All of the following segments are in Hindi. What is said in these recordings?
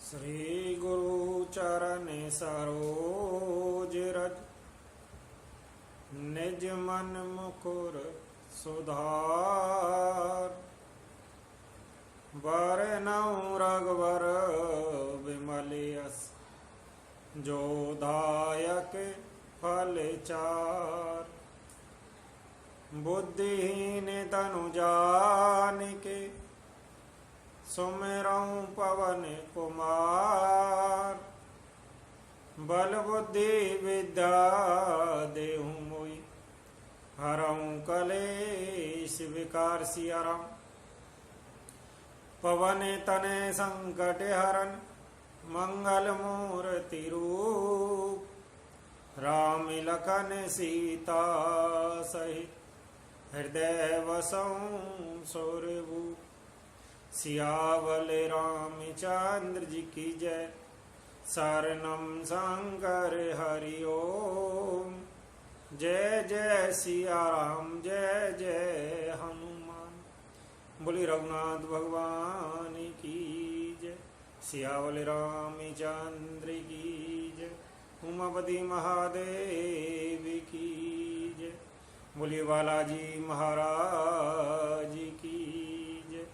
श्री गुरु चरण सरोज रज निज मन मुकुर सुधार। बरनउँ रघुवर विमल यस जो दायक फल चार। बुद्धिहीन तनु जानिके सुमिरऊँ पवन कुमार। बल बुद्धि विद्या देहु मोहि हरऊँ कलेश विकार। सिया राम। पवन तनय संकट हरन मंगल मूर्ति रूप। राम लखन सीता सहित हृदय बसऊँ सुरभूप। सियावल रामचंद्र जी की जय। शरणम शंकर हरि ओम। जय जय सिया राम जय जय हनुमान। बोली रघुनाथ भगवान की जय। सियावल रामचंद्र की जय। उमापति महादेव की जय। बोली बालाजी महाराज की जय।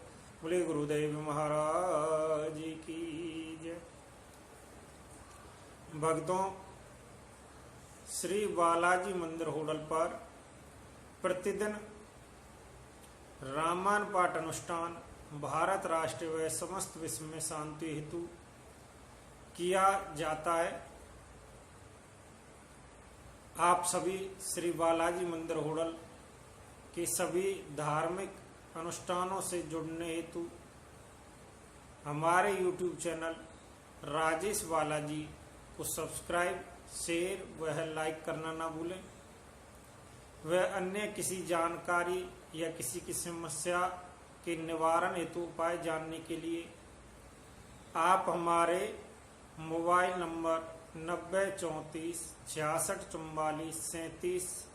बोले गुरुदेव महाराज की जय। भक्तों, श्री बालाजी मंदिर होटल पर प्रतिदिन रामायण पाठ अनुष्ठान भारत राष्ट्र व समस्त विश्व में शांति हेतु किया जाता है। आप सभी श्री बालाजी मंदिर होटल के सभी धार्मिक अनुष्ठानों से जुड़ने हेतु हमारे YouTube चैनल राजेश बालाजी को सब्सक्राइब, शेयर व लाइक करना ना भूलें। वह अन्य किसी जानकारी या किसी की समस्या के निवारण हेतु उपाय जानने के लिए आप हमारे मोबाइल नंबर 9034664437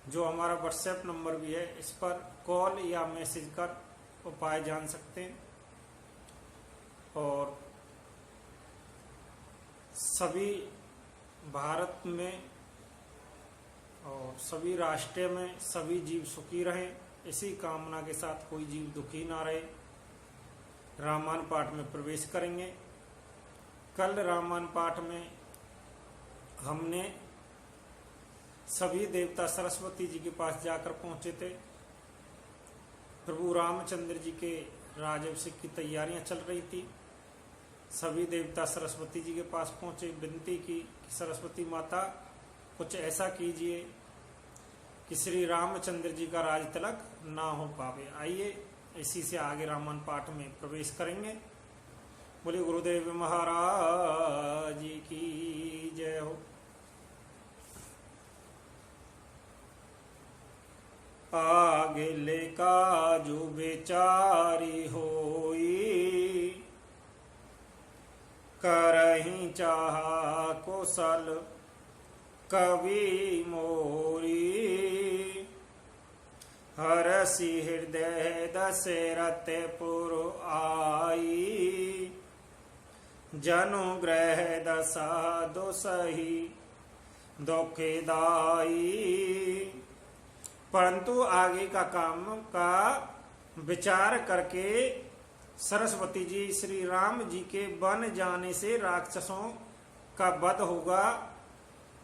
जो हमारा व्हाट्सएप नंबर भी है, इस पर कॉल या मैसेज कर उपाय जान सकते हैं। और सभी भारत में और सभी राष्ट्र में सभी जीव सुखी रहें, इसी कामना के साथ कोई जीव दुखी ना रहे। रामायण पाठ में प्रवेश करेंगे। कल रामायण पाठ में हमने सभी देवता सरस्वती जी के पास जाकर पहुंचे थे। प्रभु रामचंद्र जी के राज्याभिषेक की तैयारियां चल रही थी। सभी देवता सरस्वती जी के पास पहुंचे, विनती की कि सरस्वती माता कुछ ऐसा कीजिए कि श्री रामचंद्र जी का राज तिलक ना हो पावे। आइए इसी से आगे रामायण पाठ में प्रवेश करेंगे। बोले गुरुदेव महाराज की जय हो। आगे का जो बेचारी होई करही चाहा कुशल कवि मोरी। हरसि हृदय दशरथ पुर आई। जनु ग्रह दशा दुसही दुखदाई। परंतु आगे का काम का विचार करके सरस्वती जी श्री राम जी के बन जाने से राक्षसों का वध होगा,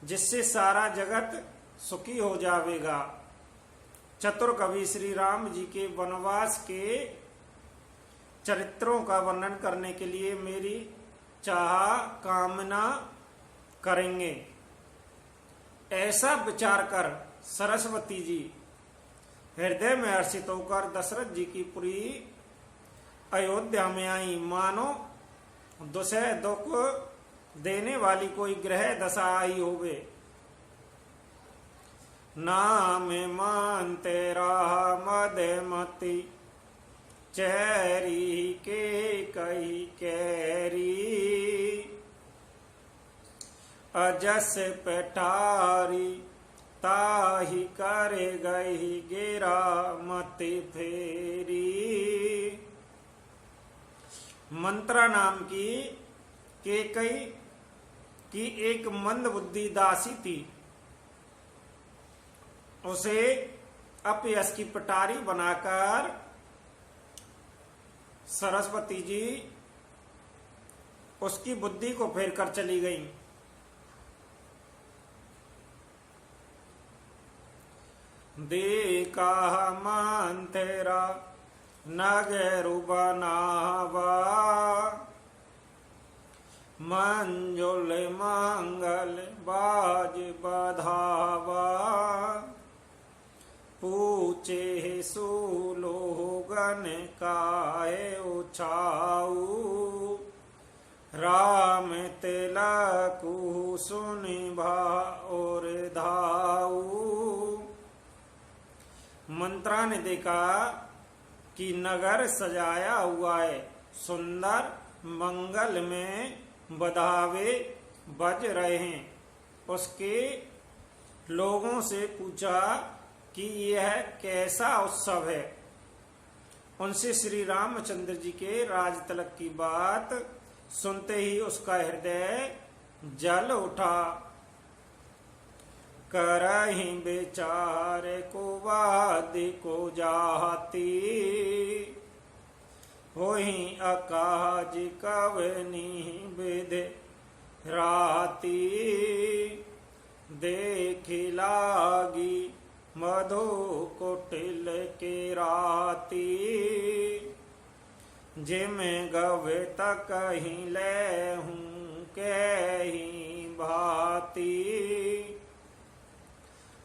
जिससे सारा जगत सुखी हो जाएगा। चतुर कवि श्री राम जी के वनवास के चरित्रों का वर्णन करने के लिए मेरी चाह कामना करेंगे। ऐसा विचार कर सरस्वती जी हृदय में हर्षित होकर दशरथ जी की पुरी अयोध्या में आई। मानो दुसह दुख देने वाली कोई ग्रह दशा आई होवे। नाम मान तेरा मदमती चेरी के कही कैरी। अजस पठारी ताही करे गई गिरा मत फेरी। मंत्रा नाम की केकई की एक मंद बुद्धि दासी थी। उसे अपयश की पटारी बनाकर सरस्वती जी उसकी बुद्धि को फेर कर चली गई। देखा मंथरा नगर बनावा, मंजुल मंगल बाज बधावा, पूछे सुलोगन काहे उछाऊ, राम तिलकु सुनि भाओर धाऊ। मंत्रा ने देखा कि नगर सजाया हुआ है, सुंदर मंगल में बधावे बज रहे हैं। उसके लोगों से पूछा कि यह कैसा उत्सव है। उनसे श्री रामचंद्र जी के राज तिलक की बात सुनते ही उसका हृदय जल उठा। करहि बेचार को वादि को जाती, होहि अकाज कवनी विधि राती, देखि लागी मधु कुटिल के राती, जिम गवे तक ही ले हूँ कही भाती।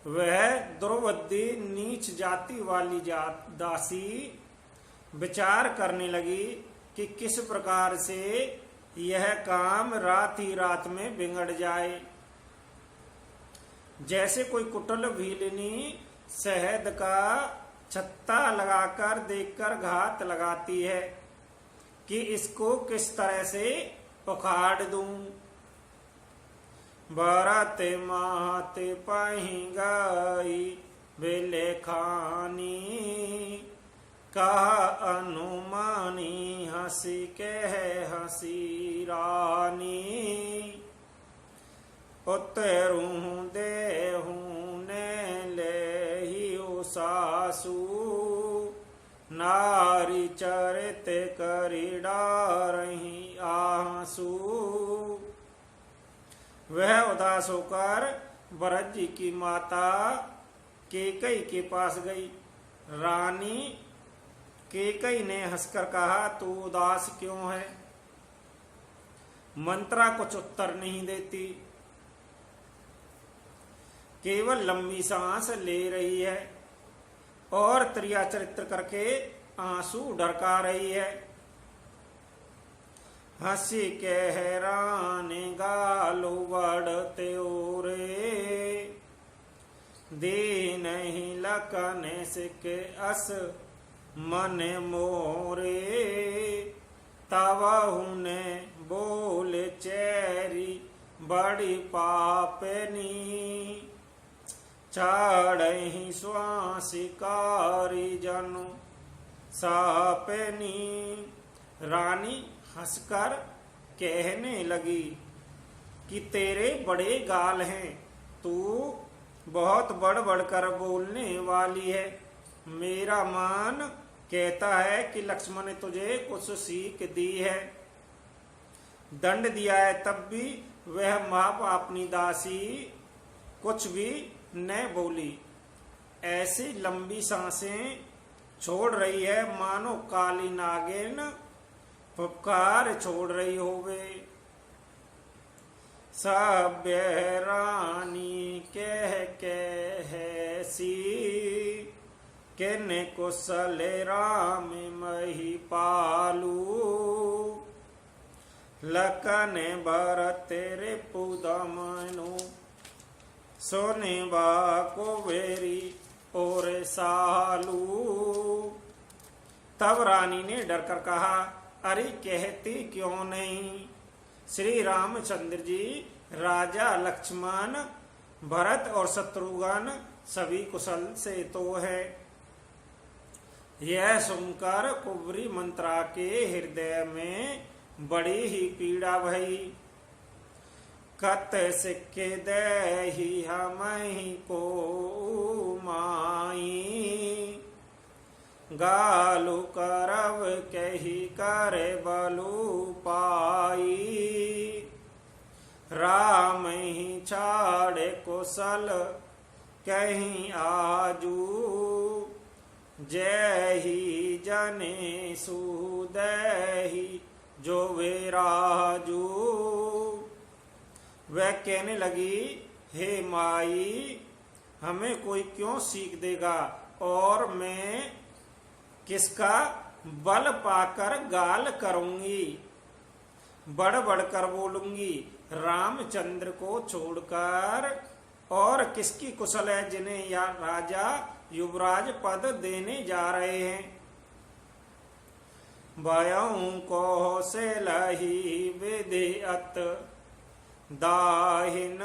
वह दुर्वृत्ति नीच जाति वाली दासी विचार करने लगी कि किस प्रकार से यह काम रात ही रात में बिगड़ जाए। जैसे कोई कुटिल भीलनी शहद का छत्ता लगाकर देखकर घात लगाती है कि इसको किस तरह से उखाड़ दूं। भरत मात पही गई बेले खानी, कहा अनुमानी हंसी कह हंसी रानी, उतरू देहू ने ले ही सासू, नारी चरित करी डारही आंसू। वह उदास होकर भरत जी की माता केकई के पास गई। रानी केकई ने हंसकर कहा, तू उदास क्यों है? मंत्रा कुछ उत्तर नहीं देती, केवल लंबी सांस ले रही है और त्रिया चरित्र करके आंसू ढरका रही है। हंसी के हैरान गालो बढ़ते रे, दे नहीं लकने से के अस मन मोरे, तवहु ने बोले चेरी बड़ी पापनी, चाड़ही स्वासिकारी जनु सापनी। रानी हंसकर कहने लगी कि तेरे बड़े गाल हैं, तू बहुत बढ़ बढ़कर बोलने वाली है। मेरा मन कहता है कि लक्ष्मण ने तुझे कुछ सीख दी है। दंड दिया है तब भी वह महापापनी दासी कुछ भी न बोली। ऐसी लंबी सांसें छोड़ रही है मानो काली नागिन फुफकार छोड़ रही होवे। सभ्य रानी कह सी, किन कुशल राम मही पालू, लखन भरत रे पुदमनु, सोने को वेरी और सालू। तब रानी ने डरकर कहा, अरे कहती क्यों नहीं? श्री रामचंद्र जी, राजा लक्ष्मण, भरत और शत्रुघ्न सभी कुशल से तो है। यह सुनकर कुबरी मंत्रा के हृदय में बड़ी ही पीड़ा भई। कत सिक्के दही हमहि को माई, गालु करब कही कर बलु पाई। राम ही छाड़े कुशल कहीं आजू, जय ही जने सुदही जो वे राजू। वह कहने लगी, हे माई, हमें कोई क्यों सीख देगा और मैं किसका बल पाकर गाल करूंगी, बड़ बड़ कर बोलूंगी। रामचंद्र को छोड़कर और किसकी कुशल है जिन्हें या राजा युवराज पद देने जा रहे हैं। भयं को से लही विधियत दाहिन,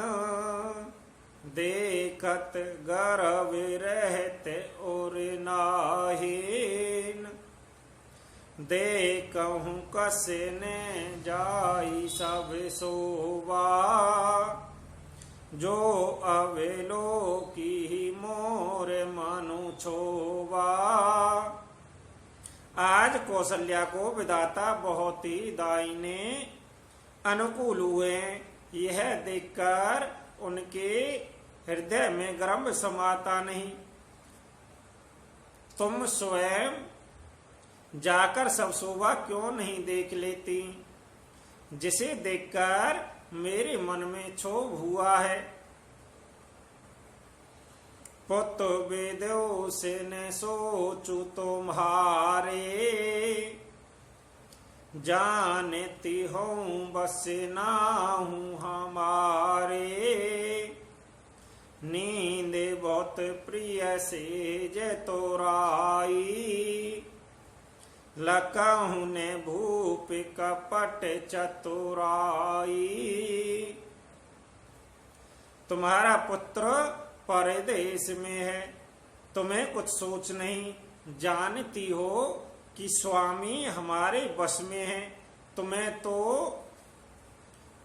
देखत गर्व रहते और नाहीन। देखहु कसने जाई सब सोवा, जो अवेलो की मोर मनु छोवा। आज कौशल्या को विधाता बहुत ही दाहिने अनुकूल हुए। यह देखकर उनके हृदय में गर्व समाता नहीं। तुम स्वयं जाकर सब शोभा क्यों नहीं देख लेती, जिसे देखकर मेरे मन में क्षोभ हुआ है। पुत वेदो से न सोचू तुम्हारे, जानती हूँ बस ना हूँ हमारे। नींद बहुत प्रिय से जय तोराई, लकहु ने भूप कपट चतुराई। तुम्हारा पुत्र परदेश में है, तुम्हें कुछ सोच नहीं। जानती हो कि स्वामी हमारे बस में है। तुम्हें तो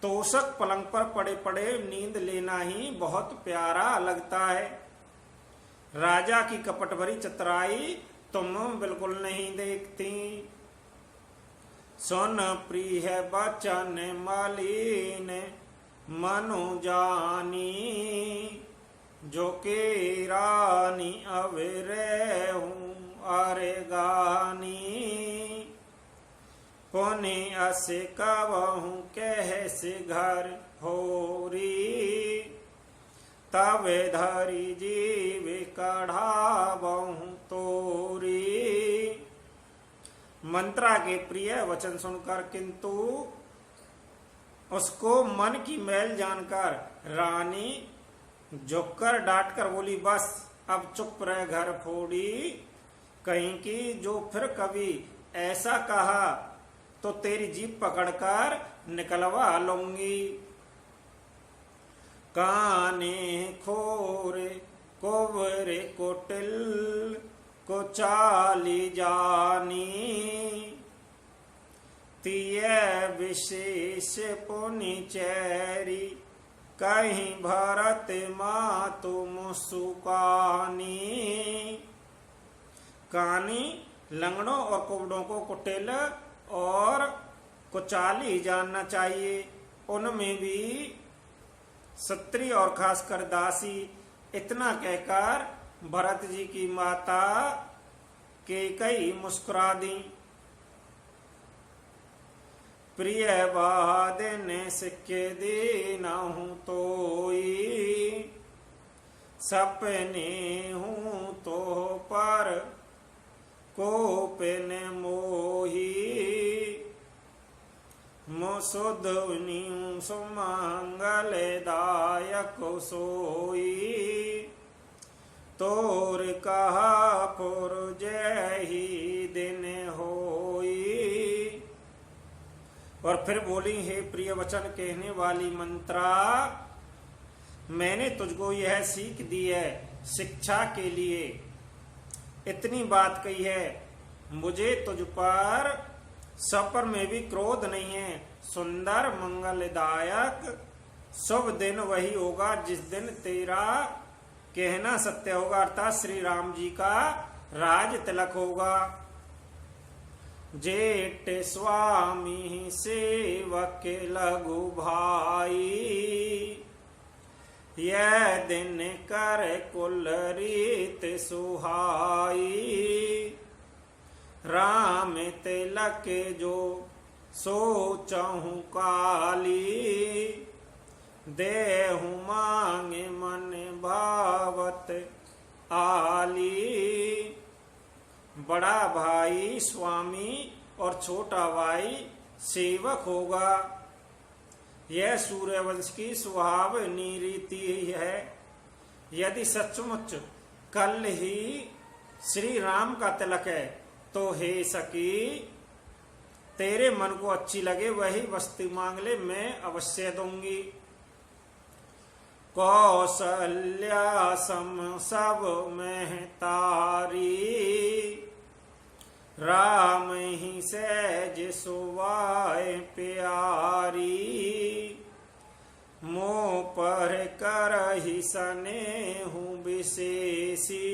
तोषक पलंग पर पड़े पड़े नींद लेना ही बहुत प्यारा लगता है। राजा की कपट भरी चतुराई तुम बिल्कुल नहीं देखती। सुन प्रिय बचन मलिन मनु जानी, जो के रानी अविरे हूँ अरे गानी। पुनि अस कबहू कह से घर होरी, तब धरी जीव कढ़ाबहू तोरी। मंत्रा के प्रिय वचन सुनकर किंतु उसको मन की मैल जानकर रानी झुककर डांटकर बोली, बस अब चुप रह घर फोड़ी। कहीं की जो फिर कभी ऐसा कहा तो तेरी जीभ पकड़कर निकलवा लूंगी। काने खोरे कोवरे कोटिल को चाली जानी, तिय विशेष पुनि चैरी कहीं भरत मातु मुसुकानी। कानी लंगड़ों और कुबड़ों को कुटिल और कुचाली जानना चाहिए। उनमें भी स्त्री और खासकर दासी। इतना कहकर भरत जी की माता कैकेयी मुस्कुरा दी। प्रिय बादिन सिक्के दीनहु तोई, सपने हूँ तो पर कोपिन मोही। मुसुधुनि सुमंगल दायक सोई, तोर कहा पुरजय ही दिन होई। और फिर बोली, हे प्रिय वचन कहने वाली मंत्रा, मैंने तुझको यह सीख दी है शिक्षा के लिए। इतनी बात कही है, मुझे तुझ पर सपर में भी क्रोध नहीं है। सुंदर मंगलदायक शुभ दिन वही होगा जिस दिन तेरा कहना सत्य होगा, अर्थात श्री राम जी का राज तिलक होगा। जेठ स्वामी सेवक लघु भाई, यह दिन कर कुल रीत सुहाई। राम तिलक जो सोचहु काली, देहु मांगे मन भावत आली। बड़ा भाई स्वामी और छोटा भाई सेवक होगा। यह सूर्यवंश की स्वभावनी रीति है। यदि सचमुच कल ही श्री राम का तिलक है तो हे सखी, तेरे मन को अच्छी लगे वही वस्तु मांग ले, मैं अवश्य दूंगी। कौशल्या सम सब में तारी, राम ही सहज सुवाए प्यारी। मोह पर कर ही स्नेहु विशेषी,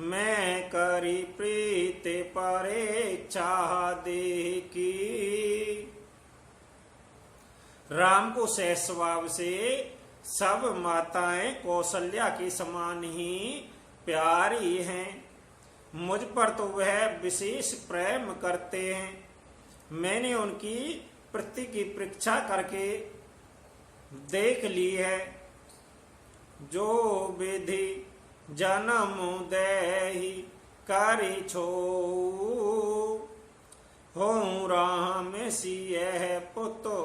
मैं करी प्रीत परीक्षा देखी। राम को सहज स्वभाव से सब माताएं कौशल्या के समान ही प्यारी हैं। मुझ पर तो वह विशेष प्रेम करते हैं। मैंने उनकी प्रीति की परीक्षा करके देख ली है। जो विधि जन्म देहि करि छो, हो राम सियह पुतो।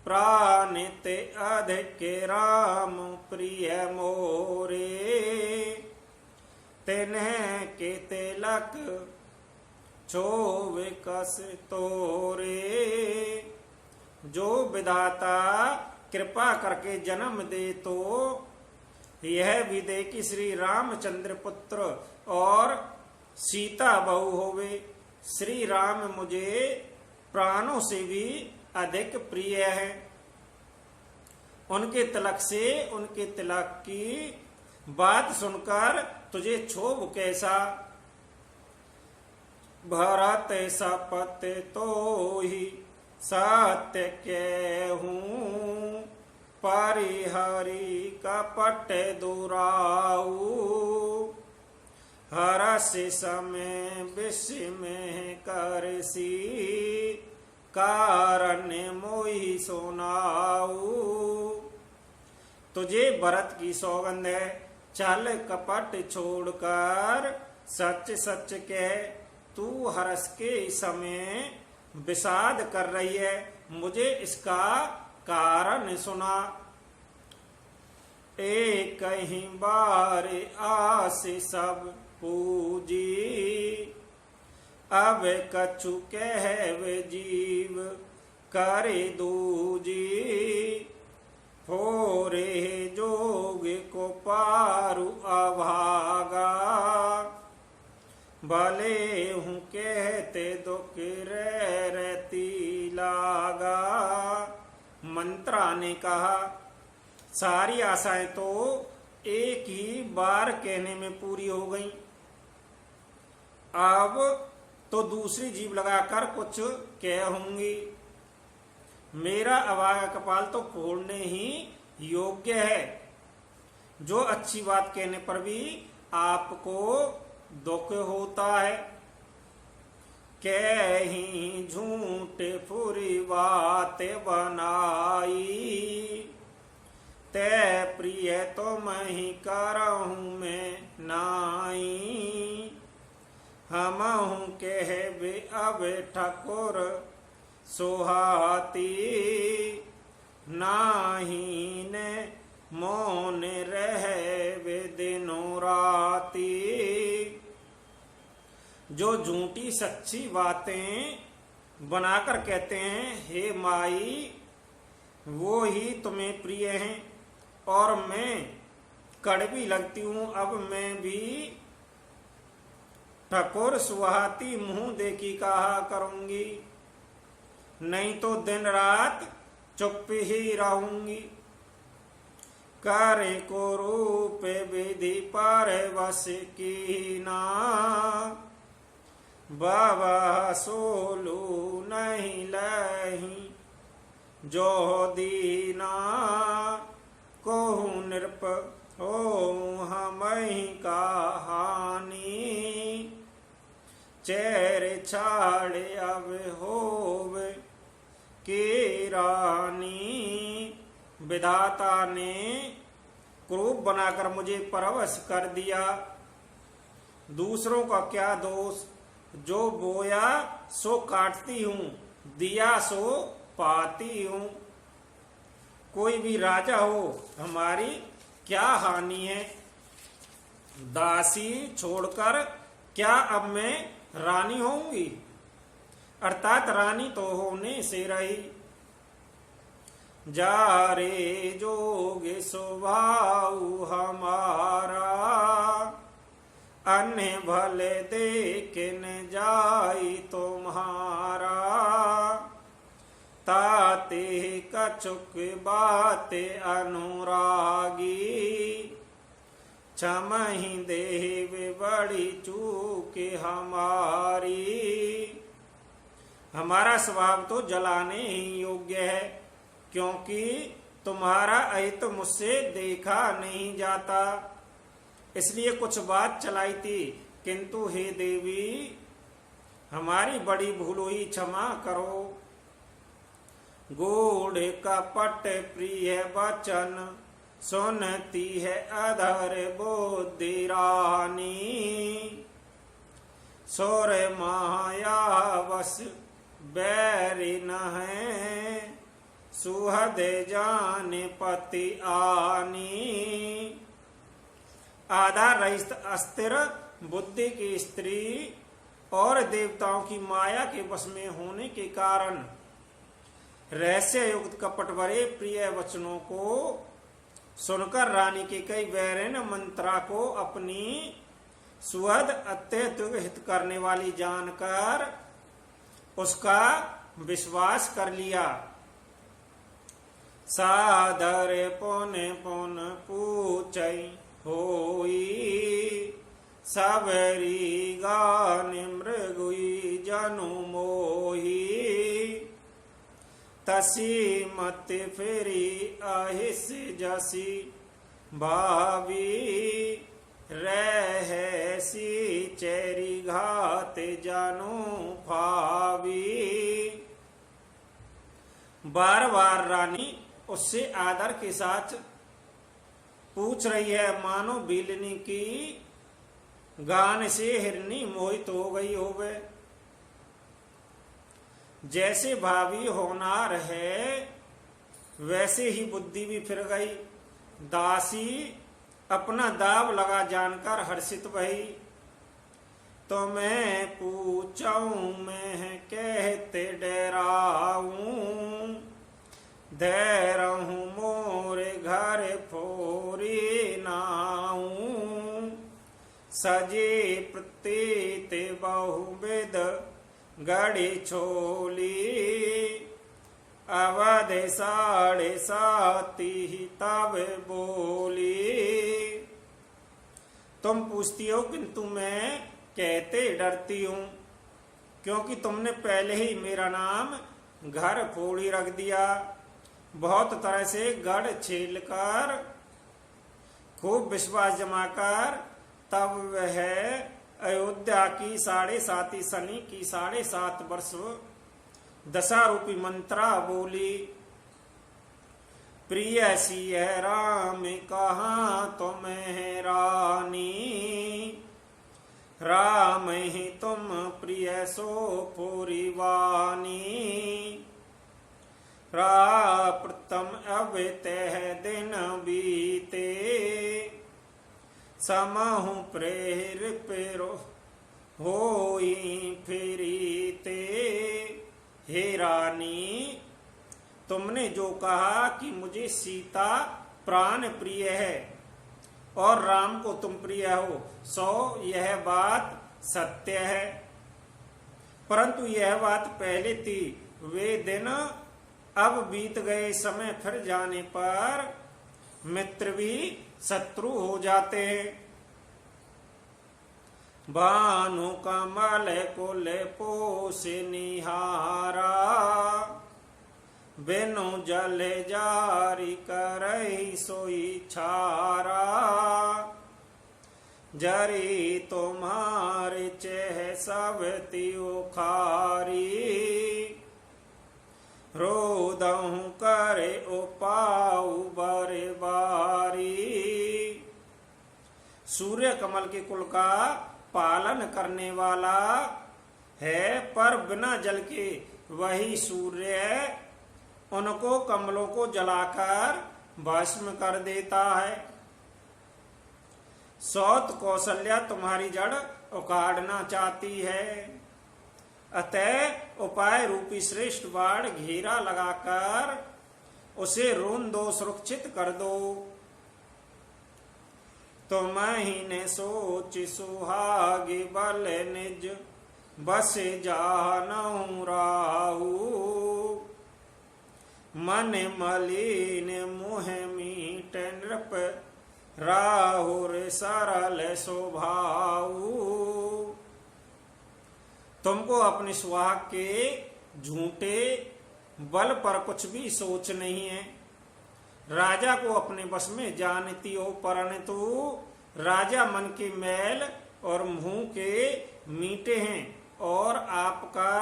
प्राणित अधिक राम प्रिय मोरे, तिन्ह के तिलक छो विकस तोरे। जो विधाता कृपा करके जन्म दे तो यह भी दे कि श्री रामचंद्र पुत्र और सीता बहू होवे। श्री राम मुझे प्राणों से भी अधिक प्रिय है। उनके तिलक से, उनके तिलक की बात सुनकर तुझे क्षोभ कैसा। भरत शपथ तो ही सत्य कहूं, परिहरि कपट दुराऊ। हरस समय विस्मय करसी, कारण मोहि सुनाऊ। तुझे भरत की सौगंध है, चल कपट छोड़कर सच सच कह। तू हर्ष के समय विषाद कर रही है, मुझे इसका कारण सुना। एक ही बार आस सब पूजी, अब कछु कहवे जीव करे दूजी। फोरे जोग को पारु अभागा, भले हूँ कहते दुख रहती लागा। मंत्रा ने कहा, सारी आशाएं तो एक ही बार कहने में पूरी हो गई, अब तो दूसरी जीभ लगाकर कुछ कहूंगी। मेरा अभागा कपाल तो फोड़ने ही योग्य है। जो अच्छी बात कहने पर भी आपको दुख होता है। कहीं झूठ फुरी बात बनाई, ते प्रिय तो मैं ही करहूं मैं नाई। हमहूँ कहबे अब ठकुर सुहाती, नाही ने मौन रहवे दिनों राती। जो झूठी सच्ची बातें बनाकर कहते हैं, हे माई वो ही तुम्हें प्रिय हैं, और मैं कड़वी लगती हूँ अब मैं भी, ठकुर सुहाती मुंह देखी कहा करूंगी, नहीं तो दिन रात चुप ही रहूंगी। करे को रूप विधि पर वस की ना, बाबा सोलू नहीं लही, जो दीना को नृप हो हमहि कहानी, चेहरे छाड़े अब होवे की रानी। विधाता ने क्रूप बनाकर मुझे परवश कर दिया, दूसरों का क्या दोष, जो बोया सो काटती हूँ, दिया सो पाती हूँ। कोई भी राजा हो हमारी क्या हानि है, दासी छोड़कर क्या अब मैं रानी होंगी, अर्थात रानी तो होने से रही। जा रे जोगे स्वभाव हमारा, अन्य भले देखे न जाई तुम्हारा, ताते कछुक बाते अनुरागी, क्षमहि देव बड़ी चूक हमारी। हमारा स्वभाव तो जलाने ही योग्य है, क्योंकि तुम्हारा अहित मुझसे देखा नहीं जाता, इसलिए कुछ बात चलाई थी, किंतु हे देवी हमारी बड़ी भूल हुई, क्षमा करो। गूढ़ कपट प्रिय वचन सुनती है अधर बुद्धि रानी, सोर माया वश बैरी न है, सुहद जाने पति आनी। आधार रहित अस्थिर बुद्धि की स्त्री और देवताओं की माया के वश में होने के कारण रहस्य युक्त कपट भरे प्रिय वचनों को सुनकर रानी के कई वैरिन मंत्रा को अपनी सुहद अत्यधिक हित करने वाली जानकर उसका विश्वास कर लिया। सादर पुन पुन पूछई होई, सबरी गान मृगुई जनु मोही, तसी मत फेरी अहिस जसी भावी, रहसी चेरी घात जानो भावी। बार बार रानी उससे आदर के साथ पूछ रही है, मानो बिलनी की गान से हिरनी मोहित हो गई होवे। जैसे भावी होनार है वैसे ही बुद्धि भी फिर गई। दासी अपना दाव लगा जानकर हर्षित भई, तो मैं पूछूं मैं कहते डराऊं, धैर्य मोरे घर फोरी नाऊं, सजे प्रतीत बहुविध गड़ी छोली, अवध 7.5 तब बोली। तुम पूछती हो किंतु मैं कहते डरती हूँ, क्योंकि तुमने पहले ही मेरा नाम घर फोड़ी रख दिया। बहुत तरह से गढ़ छेल कर खूब विश्वास जमाकर तब वह अयोध्या की 7.5 सनी की 7.5 वर्ष दशा रूपी मंत्रा बोली। प्रिय सिय राम कहाँ तुम्हें रानी, राम ही तुम प्रिय सो पूरी वानी, प्रथम अब तह दिन बीते, समहु प्रेर पेरो होई फिरीते। हे रानी, तुमने जो कहा कि मुझे सीता प्राण प्रिय है और राम को तुम प्रिय हो, सो यह बात सत्य है। परंतु यह बात पहले थी, वे दिन अब बीत गए, समय फिर जाने पर मित्र भी शत्रु हो जाते हैं। भानु कमल को ले पोसे निहारा, बिनु जल जारी करई सोई छारा। जरी तुम्हारे चेह सब तियो खारी, रोदहु करे उपाऊ बारे बारी। सूर्य कमल के कुल का पालन करने वाला है, पर बिना जल के वही सूर्य उनको कमलों को जलाकर भस्म कर देता है। सौत कौशल्या तुम्हारी जड़ उखाड़ना चाहती है, अतः उपाय रूपी श्रेष्ठ बाण घेरा लगाकर उसे रोन दो, सुरक्षित कर दो। तुम ही ने सोच सुहागे बल निज, बस जानहु राहु। मन मलिन मुह मीट नृप, राहुर सरल स्वभाऊ। तुमको अपने सुहाग के झूठे बल पर कुछ भी सोच नहीं है। राजा को अपने बस में जानती हो, परंतु राजा मन के मैल और मुंह के मीठे हैं, और आपका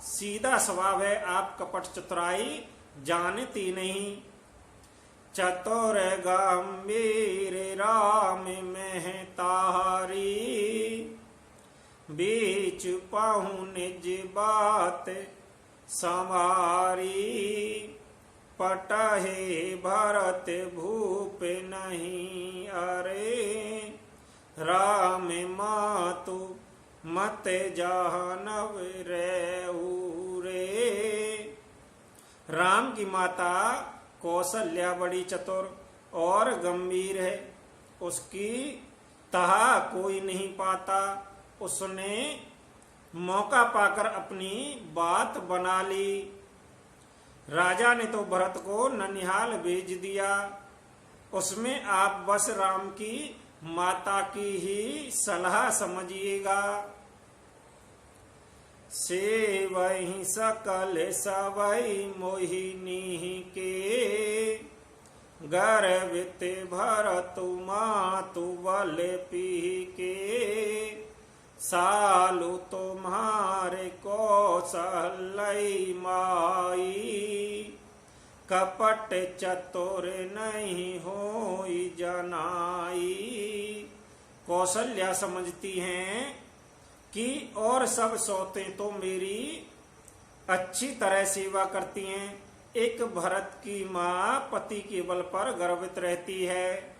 सीधा स्वभाव है, आप कपट चतुराई जानती नहीं। चतुर गंभीर राम में तारी, बीच पाहु निज बात संवारी। पटहे भरत भूप नहीं अरे, राम मातु मत जानव रेऊ रे। राम की माता कौशल्या बड़ी चतुर और गंभीर है, उसकी तहा कोई नहीं पाता। उसने मौका पाकर अपनी बात बना ली। राजा ने तो भरत को ननिहाल भेज दिया, उसमें आप बस राम की माता की ही सलाह समझिएगा। से वही सकल सवई मोहिनी के, गर्वित भरतु मातु बल पी के। सालु तुम्हारे कौशलई माई, कपट चतुर नहीं होई जनाई। कौशल्या समझती हैं कि और सब सौतें तो मेरी अच्छी तरह सेवा करती हैं, एक भरत की माँ पति के बल पर गर्वित रहती है।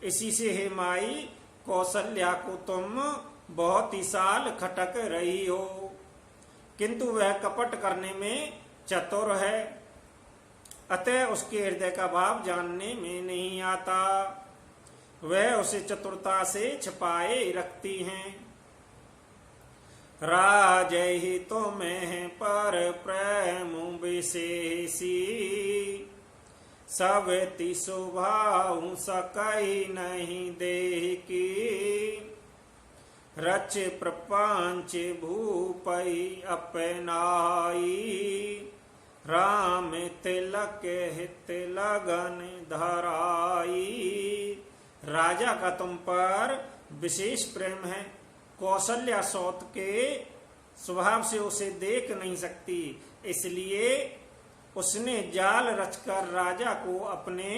इसी से हे माई, कौशल्या को तुम बहुत ही साल खटक रही हो, किंतु वह कपट करने में चतुर है, अतः उसके हृदय का भाव जानने में नहीं आता। वह उसे चतुरता से छिपाए रखती हैं। राजहि तुम्हें पर प्रेम विशेषी, सब ति स्वभाव सकई नहीं देह की। रच प्रपंच भूपई अपनाई, राम तिलक हित लगन धराई। राजा का तुम पर विशेष प्रेम है, कौशल्या सौत के स्वभाव से उसे देख नहीं सकती, इसलिए उसने जाल रचकर राजा को अपने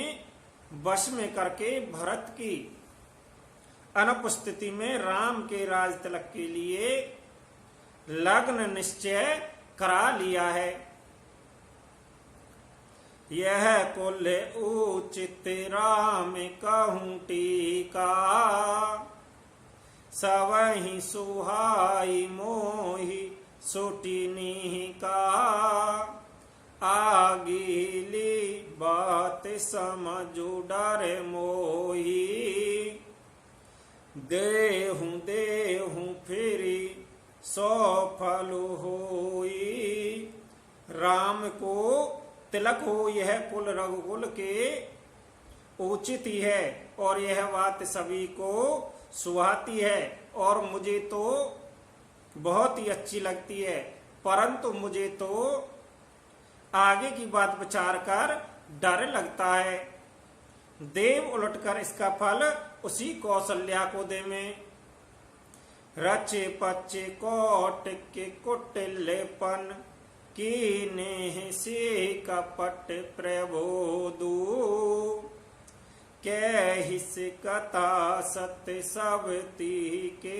वश में करके भरत की अनुपस्थिति में राम के राज तिलक के लिए लग्न निश्चय करा लिया है। यह कुल उचित राम कहूं टीका, सवहि सुहाई मोहि सुटिनी का। आगीली बात समझू डर मोही, देहूं फिरी सौ फल होई। राम को तिलक हो यह कुल रघुकुल के उचित ही है, और यह बात सभी को सुहाती है, और मुझे तो बहुत ही अच्छी लगती है, परंतु मुझे तो आगे की बात विचार कर डर लगता है। देव उलटकर इसका फल उसी कौशल्या को दे में। रचे पचे कोट के कुटिलपन, कीने से कपट प्रबोधु। कैहिस कथा सत्य सब के,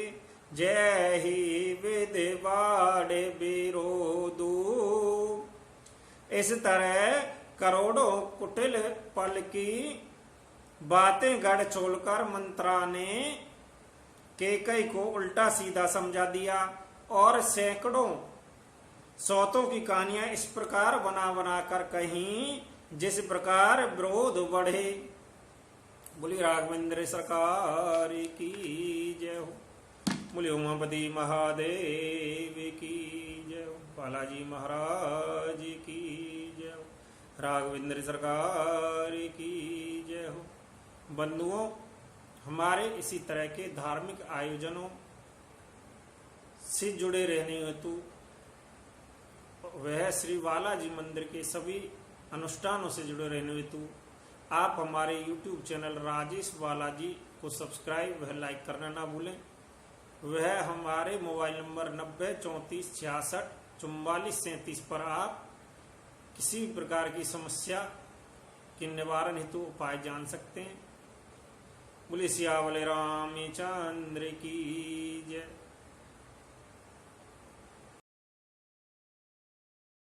जय ही विधवाड़ विरोधु। इस तरह करोड़ों कुटिल पल की बातें गढ़ छोड़कर मंत्रा ने कैकई को उल्टा सीधा समझा दिया, और सैकड़ों सौतों की कहानियां इस प्रकार बना बना कर कहीं जिस प्रकार विरोध बढ़े। बोली राघवेंद्र सरकार की जय हो। बोली उमापति महादेव की जय हो। बालाजी महाराज की जय हो। राघवेंद्र सरकार की जय हो। बंधुओं, हमारे इसी तरह के धार्मिक आयोजनों से जुड़े रहने हेतु वह श्री बालाजी मंदिर के सभी अनुष्ठानों से जुड़े रहने हेतु आप हमारे YouTube चैनल राजेश बालाजी को सब्सक्राइब व लाइक करना ना भूलें। वह हमारे मोबाइल नंबर 90 34 66 44 37 पर आप किसी प्रकार की समस्या के निवारण हेतु उपाय जान सकते हैं। बोले सियावल रामचंद्र की जय।